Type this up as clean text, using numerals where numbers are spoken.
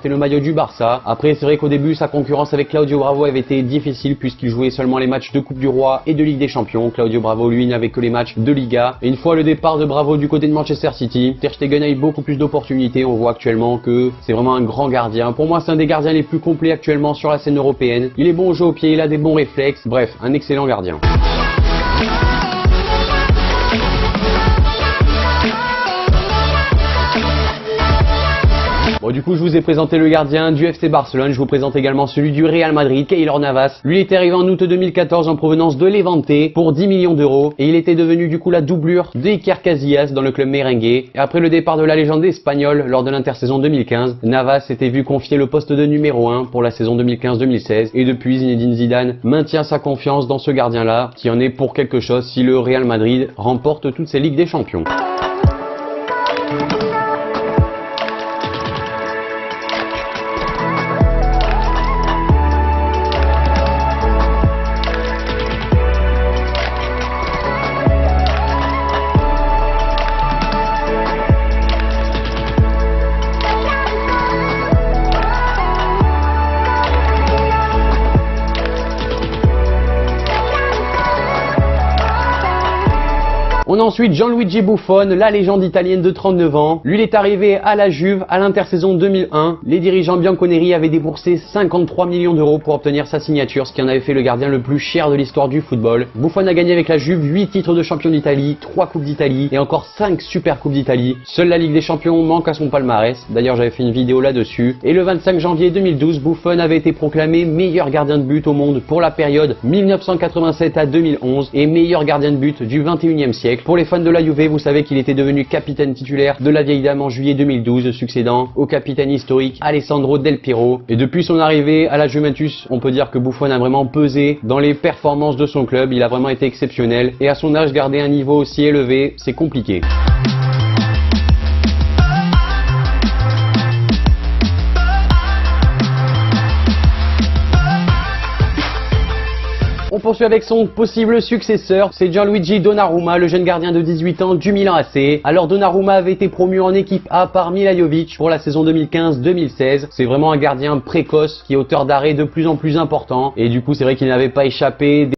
c'est le maillot du Barça. Après, c'est vrai qu'au début, sa concurrence avec Claudio Bravo avait été difficile puisqu'il jouait seulement les matchs de Coupe du Roi et de Ligue des Champions. Claudio Bravo, lui, n'avait que les matchs de Liga. Et une fois le départ de Bravo du côté de Manchester City, Ter Stegen a eu beaucoup plus d'opportunités. On voit actuellement que c'est vraiment un grand gardien. Pour moi, c'est un des gardiens les plus complets actuellement sur la scène européenne. Il est bon au jeu au pied, il a des bons réflexes. Bref, un excellent gardien. Bon, du coup, je vous ai présenté le gardien du FC Barcelone. Je vous présente également celui du Real Madrid, Keylor Navas. Lui, il était arrivé en août 2014 en provenance de Levante pour 10 millions d'euros. Et il était devenu du coup la doublure d'Iker Casillas dans le club merengue. Et après le départ de la légende espagnole lors de l'intersaison 2015, Navas s'était vu confier le poste de numéro 1 pour la saison 2015-2016. Et depuis, Zinedine Zidane maintient sa confiance dans ce gardien-là, qui en est pour quelque chose si le Real Madrid remporte toutes ses Ligues des Champions. On a ensuite Gianluigi Buffon, la légende italienne de 39 ans. Lui, il est arrivé à la Juve à l'intersaison 2001. Les dirigeants bianconeri avaient déboursé 53 millions d'euros pour obtenir sa signature, ce qui en avait fait le gardien le plus cher de l'histoire du football. Buffon a gagné avec la Juve 8 titres de champion d'Italie, 3 coupes d'Italie et encore 5 super coupes d'Italie. Seule la Ligue des Champions manque à son palmarès. D'ailleurs, j'avais fait une vidéo là-dessus. Et le 25 janvier 2012, Buffon avait été proclamé meilleur gardien de but au monde pour la période 1987 à 2011 et meilleur gardien de but du 21e siècle. Pour les fans de la Juve, vous savez qu'il était devenu capitaine titulaire de la vieille dame en juillet 2012, succédant au capitaine historique Alessandro Del Piero. Et depuis son arrivée à la Juventus, on peut dire que Buffon a vraiment pesé dans les performances de son club. Il a vraiment été exceptionnel. Et à son âge, garder un niveau aussi élevé, c'est compliqué. On poursuit avec son possible successeur, c'est Gianluigi Donnarumma, le jeune gardien de 18 ans du Milan AC. Alors Donnarumma avait été promu en équipe A par Milajovic pour la saison 2015-2016. C'est vraiment un gardien précoce qui est auteur d'arrêt de plus en plus important. Et du coup, c'est vrai qu'il n'avait pas échappé